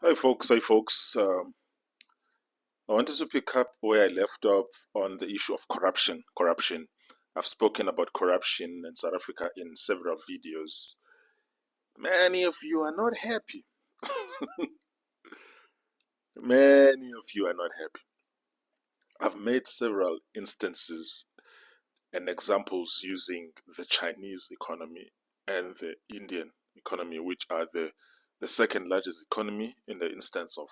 Hi, folks. Hi, folks. I wanted to pick up where I left off on the issue of corruption. Corruption. I've spoken about corruption in South Africa in several videos. Many of you are not happy. Many of you are not happy. I've made several instances and examples using the Chinese economy and the Indian economy, which are the second largest economy in the instance of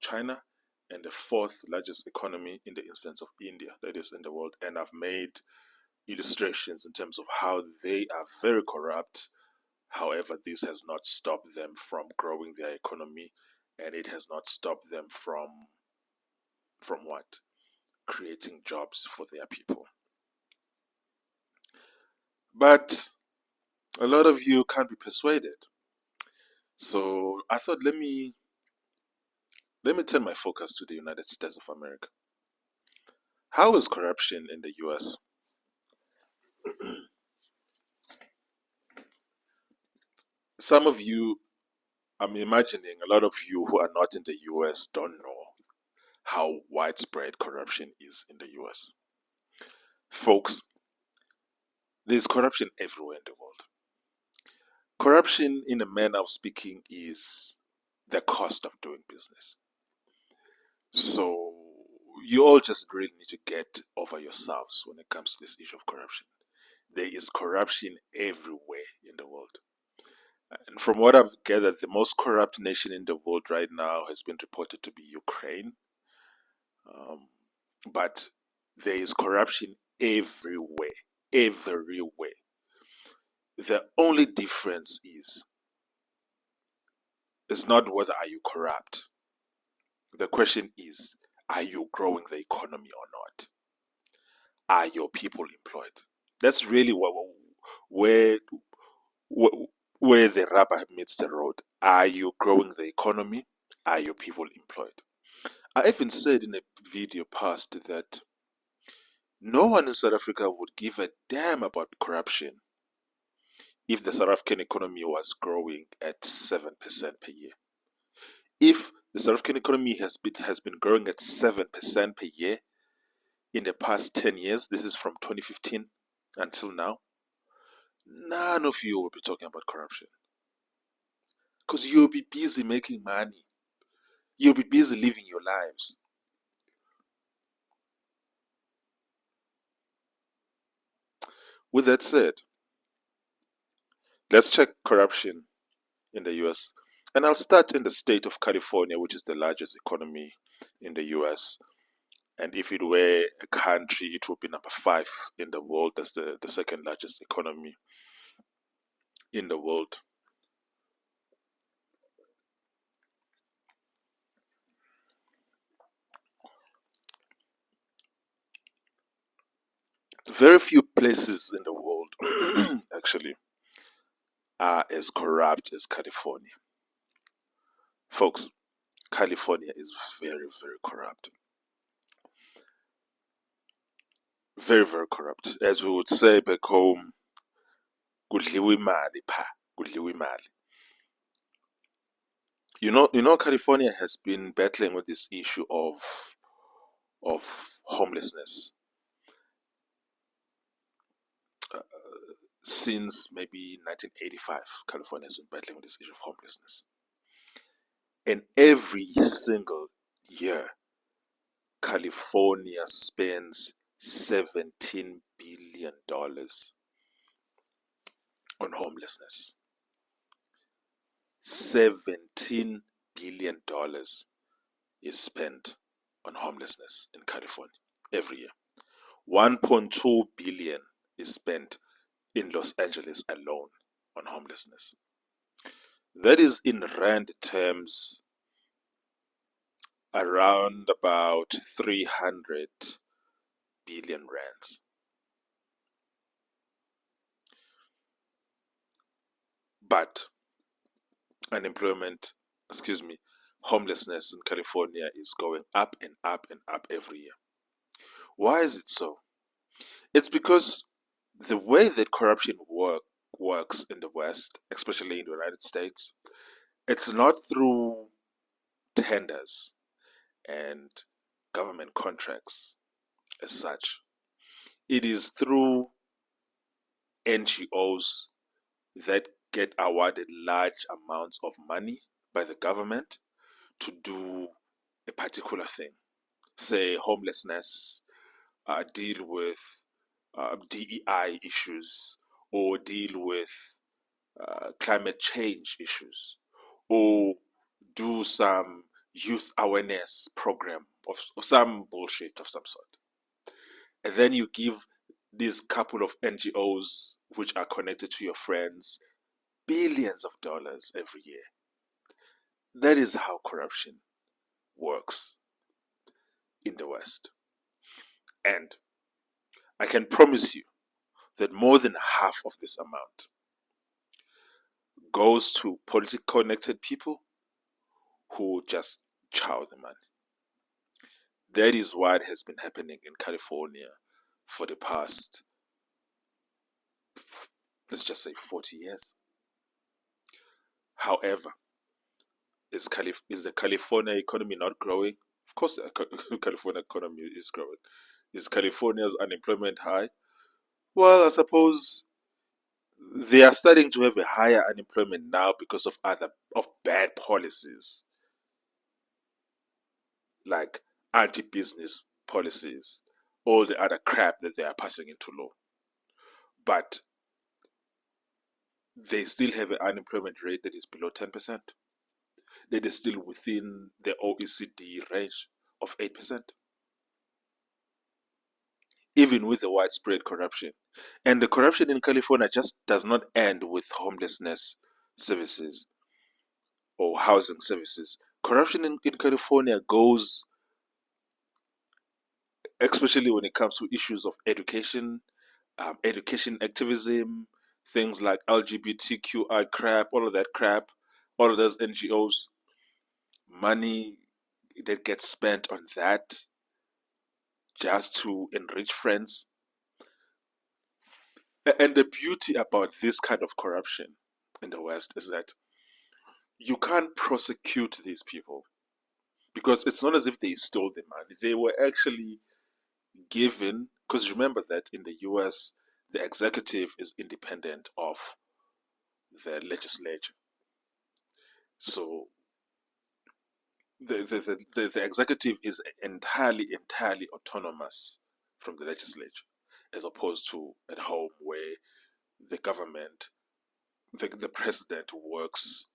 China and the fourth largest economy in the instance of India, that is in the world. And I've made illustrations in terms of how they are very corrupt. However, this has not stopped them from growing their economy, and it has not stopped them from what? Creating jobs for their people. But a lot of you can't be persuaded. So I thought let me turn my focus to the United States of America. How is corruption in the US? Some of you, I'm imagining a lot of you who are not in the US don't know how widespread corruption is in the US. Folks, there's corruption everywhere in the world. Corruption, in a manner of speaking, is the cost of doing business. So you all just really need to get over yourselves when it comes to this issue of corruption. There is corruption everywhere in the world. And from what I've gathered, the most corrupt nation in the world right now has been reported to be Ukraine. But there is corruption everywhere, everywhere. The only difference is, it's not whether are you corrupt. The question is, are you growing the economy or not? Are your people employed? That's really where where the rubber meets the road. Are you growing the economy? Are your people employed? I even said in a video past that no one in South Africa would give a damn about corruption if the South African economy was growing at 7% per year. If the South African economy has been growing at 7% per year in the past 10 years, this is from 2015 until now, none of you will be talking about corruption. Because you'll be busy making money. You'll be busy living your lives. With that said, let's check corruption in the US. And I'll start in the state of California, which is the largest economy in the US. And if it were a country, it would be number 5 in the world. That's the second largest economy in the world. Very few places in the world actually are as corrupt as California. Folks, California is very, very corrupt. Very, very corrupt. As we would say back home, kudliwa imali pha, kudliwa imali. You know, California has been battling with this issue of homelessness since maybe 1985. California has been battling with this issue of homelessness, and every single year, California spends $17 billion on homelessness. $17 billion is spent on homelessness in California every year. 1.2 billion is spent in Los Angeles alone on homelessness. That is, in rand terms, around about 300 billion rands. But homelessness in California is going up and up and up every year. Why is it so? It's because the way that corruption works in the West, especially in the United States, it's not through tenders and government contracts as such. It is through NGOs that get awarded large amounts of money by the government to do a particular thing, say homelessness, deal with DEI issues, or deal with climate change issues, or do some youth awareness program of some bullshit of some sort. And then you give these couple of NGOs, which are connected to your friends, billions of dollars every year. That is how corruption works in the West. And I can promise you that more than half of this amount goes to politically connected people who just chow the money. That is what has been happening in California for the past, let's just say, 40 years. However, is the California economy not growing? Of course, the California economy is growing. Is California's unemployment high? Well, I suppose they are starting to have a higher unemployment now because of bad policies, like anti-business policies, all the other crap that they are passing into law. But they still have an unemployment rate that is below 10%. That is still within the OECD range of 8%. Even with the widespread corruption. And the corruption in California just does not end with homelessness services or housing services. Corruption in California goes, especially when it comes to issues of education, education activism, things like LGBTQI crap, all of that crap, all of those NGOs, money that gets spent on that just to enrich friends. And the beauty about this kind of corruption in the West is that you can't prosecute these people because it's not as if they stole the money. They were actually given, because remember that in the US, the executive is independent of the legislature. So the executive is entirely autonomous from the legislature, as opposed to at home where the government, the president works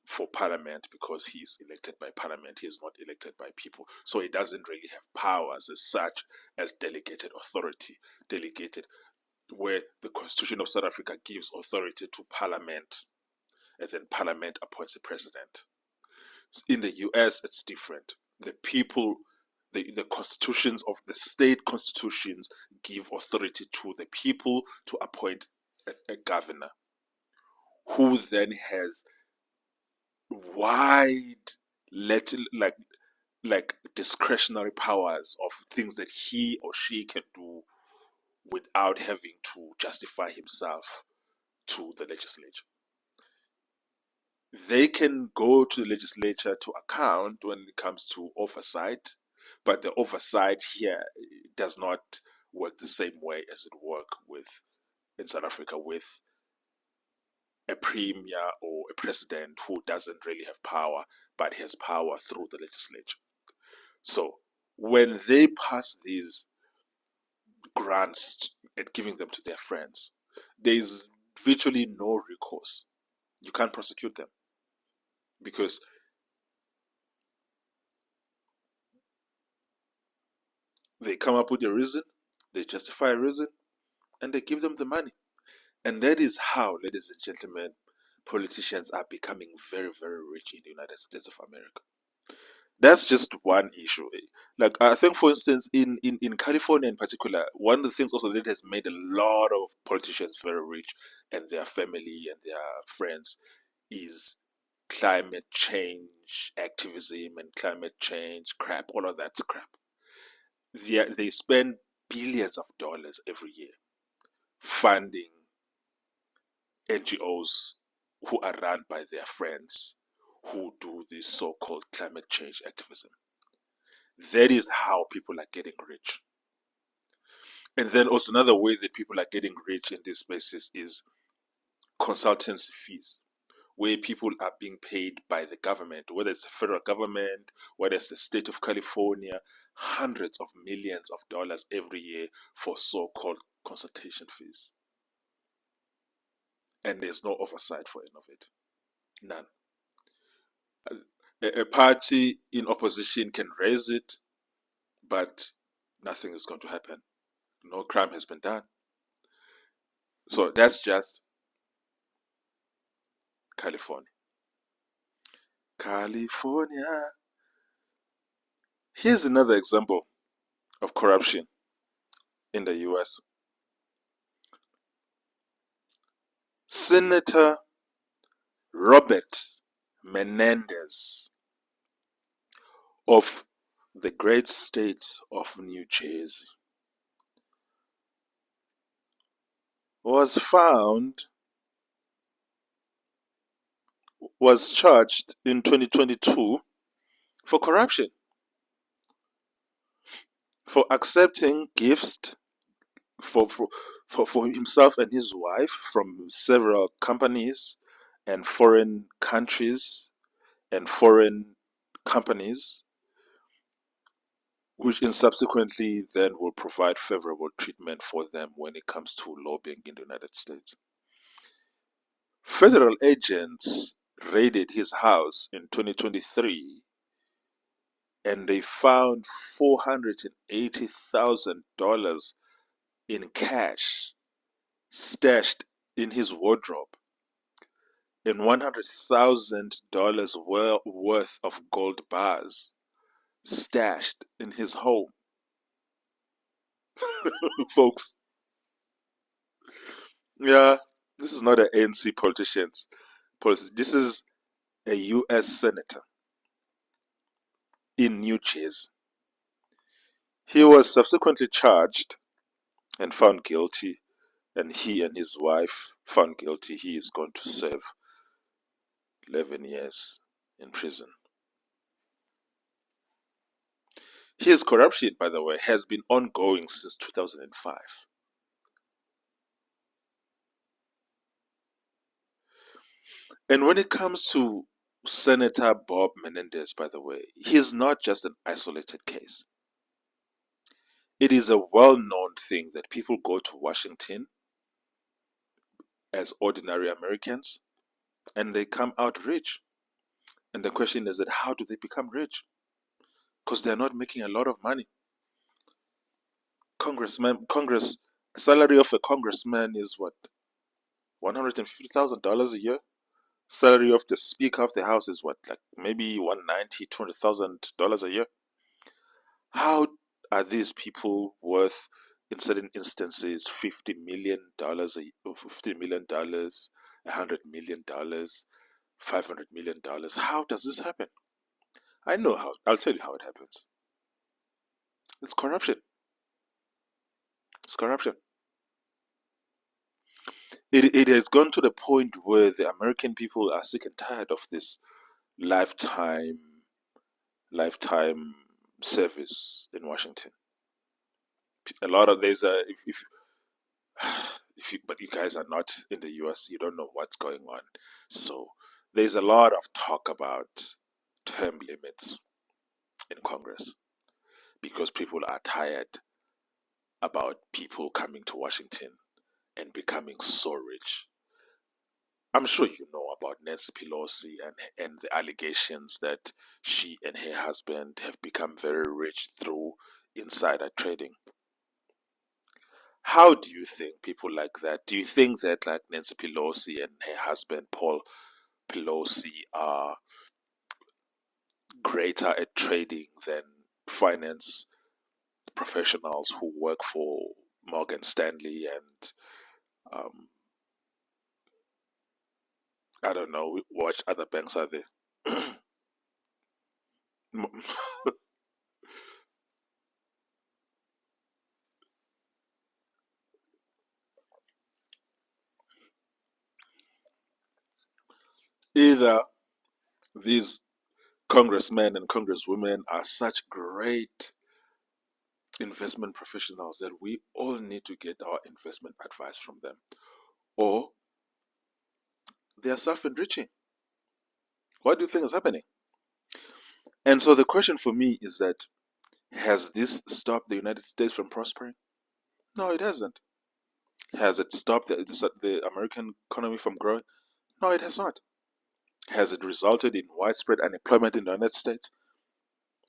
for parliament because he's elected by parliament. He is not elected by people. So he doesn't really have powers as such as delegated authority. Delegated, where the Constitution of South Africa gives authority to parliament, and then parliament appoints a president. In the US, it's different. The people, the constitutions of the state constitutions give authority to the people to appoint a governor, who then has wide, like discretionary powers of things that he or she can do without having to justify himself to the legislature. They can go to the legislature to account when it comes to oversight, but the oversight here does not work the same way as it works in South Africa with a premier or a president who doesn't really have power, but has power through the legislature. So when they pass these grants and giving them to their friends, there is virtually no recourse. You can't prosecute them because they come up with a reason, they justify a reason, and they give them the money. And that is how, ladies and gentlemen, politicians are becoming very, very rich in the United States of America. That's just one issue. Like, I think, for instance, in California in particular, one of the things also that has made a lot of politicians very rich and their family and their friends is climate change activism and climate change crap, all of that crap. They spend billions of dollars every year funding NGOs who are run by their friends, who do this so-called climate change activism. That is how people are getting rich. And then also another way that people are getting rich in these spaces is consultancy fees, where people are being paid by the government, whether it's the federal government, whether it's the state of California, hundreds of millions of dollars every year for so-called consultation fees. And there's no oversight for any of it. None. A party in opposition can raise it, but nothing is going to happen. No crime has been done. So that's just California. California. Here's another example of corruption in the US. Senator Robert Menendez of the great state of New Jersey was charged in 2022 for corruption, for accepting gifts for himself and his wife from several companies and foreign countries and foreign companies, which in subsequently then will provide favorable treatment for them when it comes to lobbying in the United States. Federal agents raided his house in 2023 and they found $480,000 in cash stashed in his wardrobe and $100,000 worth of gold bars stashed in his home. Folks, yeah, this is not an ANC politician. This is a US senator in New Jersey. He was subsequently charged and found guilty, and he and his wife found guilty. He is going to serve 11 years in prison. His corruption, by the way, has been ongoing since 2005. And when it comes to Senator Bob Menendez, by the way, he is not just an isolated case. It is a well-known thing that people go to Washington as ordinary Americans and they come out rich. And the question is that how do they become rich? Because they're not making a lot of money. Salary of a congressman is what? $150,000 a year? Salary of the Speaker of the House is what? Like maybe $190,000, $200,000 a year? How are these people worth, in certain instances, $50 million, $50 million, $100 million, $500 million? How does this happen? I know how. I'll tell you how it happens. It's corruption. It's corruption. It has gone to the point where the American people are sick and tired of this lifetime service in Washington. A lot of but you guys are not in the US, you don't know what's going on. So there's a lot of talk about term limits in Congress because people are tired about people coming to Washington and becoming so rich. I'm sure you know about Nancy Pelosi and the allegations that she and her husband have become very rich through insider trading. How do you think people like that? Do you think that like Nancy Pelosi and her husband Paul Pelosi are greater at trading than finance professionals who work for Morgan Stanley and I don't know what other banks are there? Either These congressmen and congresswomen are such great investment professionals that we all need to get our investment advice from them, or they are self-enriching. What do you think is happening? And so the question for me is that, has this stopped the United States from prospering? No, it hasn't. Has it stopped the American economy from growing? No, it has not. Has it resulted in widespread unemployment in the United States?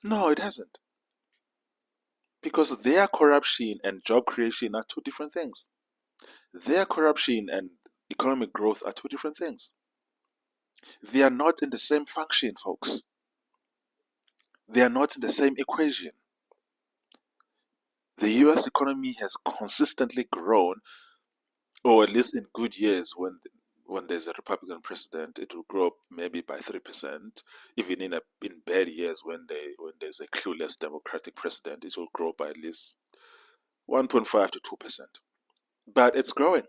No, it hasn't. Because their corruption and job creation are two different things. Their corruption and economic growth are two different things. They are not in the same function, folks. They are not in the same equation. The US economy has consistently grown, or at least in good years when there's a Republican president, it will grow maybe by 3%. Even in bad years when there's a clueless Democratic president, it will grow by at least 1.5 to 2%. But it's growing,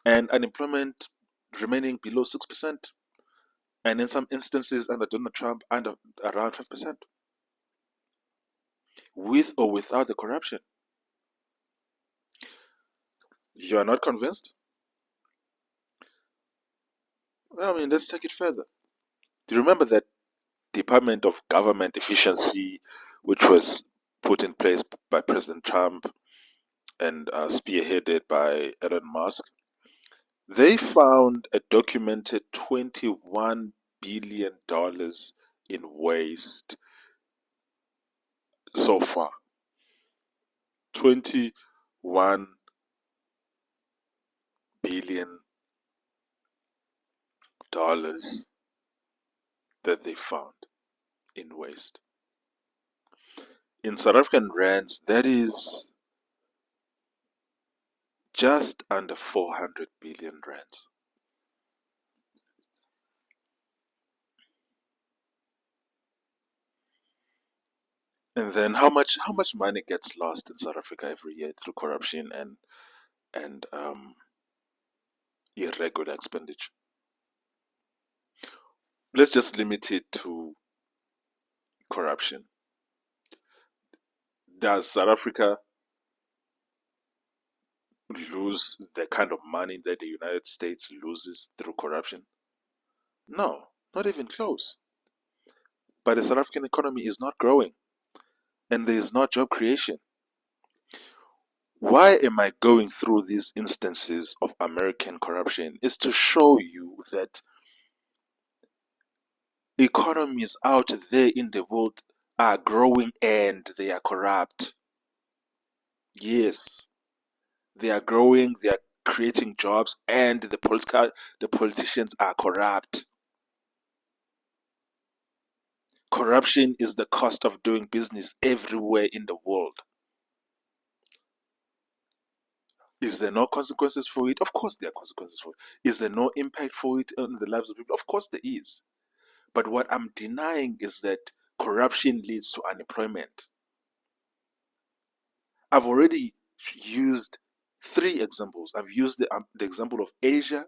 and unemployment remaining below 6%, and in some instances under Donald Trump under around 5%, with or without the corruption. You are not convinced? I mean, let's take it further. Do you remember that Department of Government Efficiency, which was put in place by President Trump and spearheaded by Elon Musk? They found a documented $21 billion in waste so far. $21 billion that they found in waste. In South African rands, that is just under 400 billion rands. And then how much money gets lost in South Africa every year through corruption and irregular expenditure? Let's just limit it to corruption. Does South Africa lose the kind of money that the United States loses through corruption? No, not even close. But the South African economy is not growing, and there is not job creation. Why am I going through these instances of American corruption? Is to show you that economies out there in the world are growing and they are corrupt. Yes, they are growing, they are creating jobs, and the politicians are corrupt. Corruption is the cost of doing business everywhere in the world. Is there no consequences for it? Of course there are consequences for it. Is there no impact for it on the lives of people? Of course there is. But what I'm denying is that corruption leads to unemployment. I've already used 3 examples. I've used the example of Asian,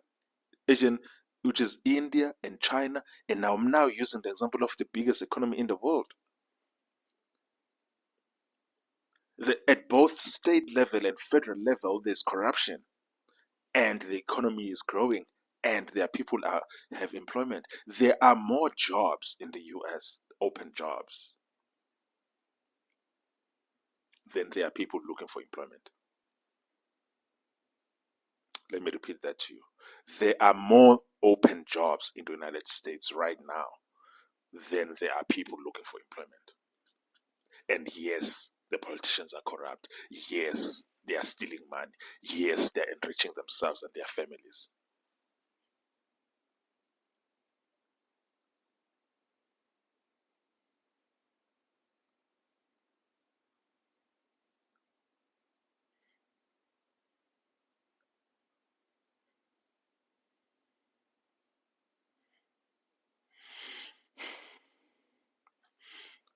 which is India and China, and now I'm now using the example of the biggest economy in the world. At both state level and federal level, there's corruption, and the economy is growing, and their people have employment. There are more jobs in the US, open jobs, than there are people looking for employment. Let me repeat that to you. There are more open jobs in the United States right now than there are people looking for employment. And yes, the politicians are corrupt. Yes, they are stealing money. Yes, they're enriching themselves and their families.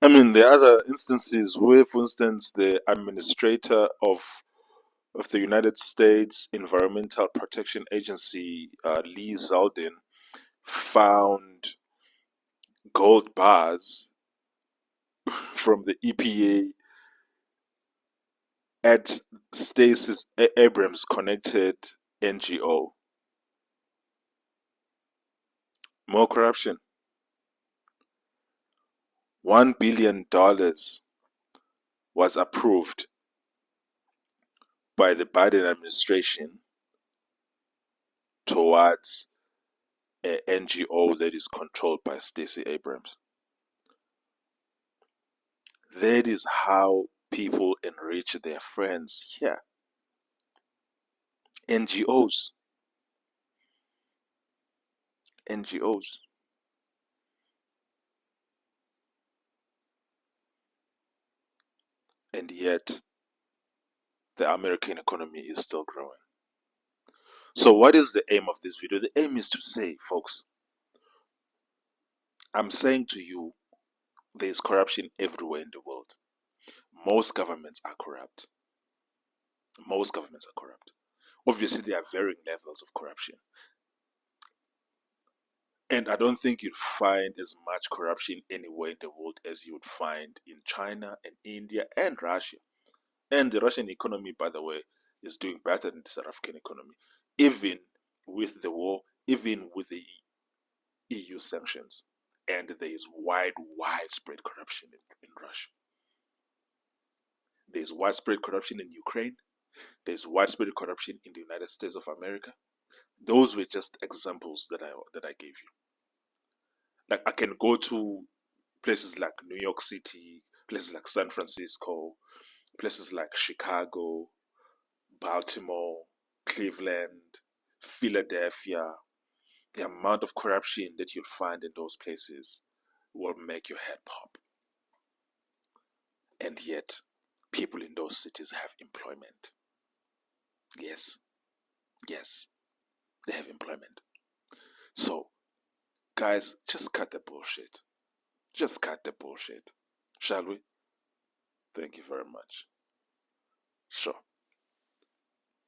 I mean, there are other instances where, for instance, the administrator of the United States Environmental Protection Agency, Lee Zeldin, found gold bars from the EPA at Stacey Abrams connected NGO. More corruption. $1 billion was approved by the Biden administration towards an NGO that is controlled by Stacey Abrams. That is how people enrich their friends here. NGOs. NGOs. And yet, the American economy is still growing. So what is the aim of this video? The aim is to say, folks, I'm saying to you, there's corruption everywhere in the world. Most governments are corrupt. Most governments are corrupt. Obviously, there are varying levels of corruption. And I don't think you'd find as much corruption anywhere in the world as you would find in China and India and Russia. And the Russian economy, by the way, is doing better than the South African economy. Even with the war, even with the EU sanctions. And there is widespread corruption in Russia. There's widespread corruption in Ukraine. There's widespread corruption in the United States of America. Those were just examples that I gave you. Like, I can go to places like New York City, places like San Francisco, places like Chicago, Baltimore, Cleveland, Philadelphia. The amount of corruption that you'll find in those places will make your head pop. And yet, people in those cities have employment. Yes, they have employment. So, guys, just cut the bullshit. Just cut the bullshit. Shall we? Thank you very much. Sure.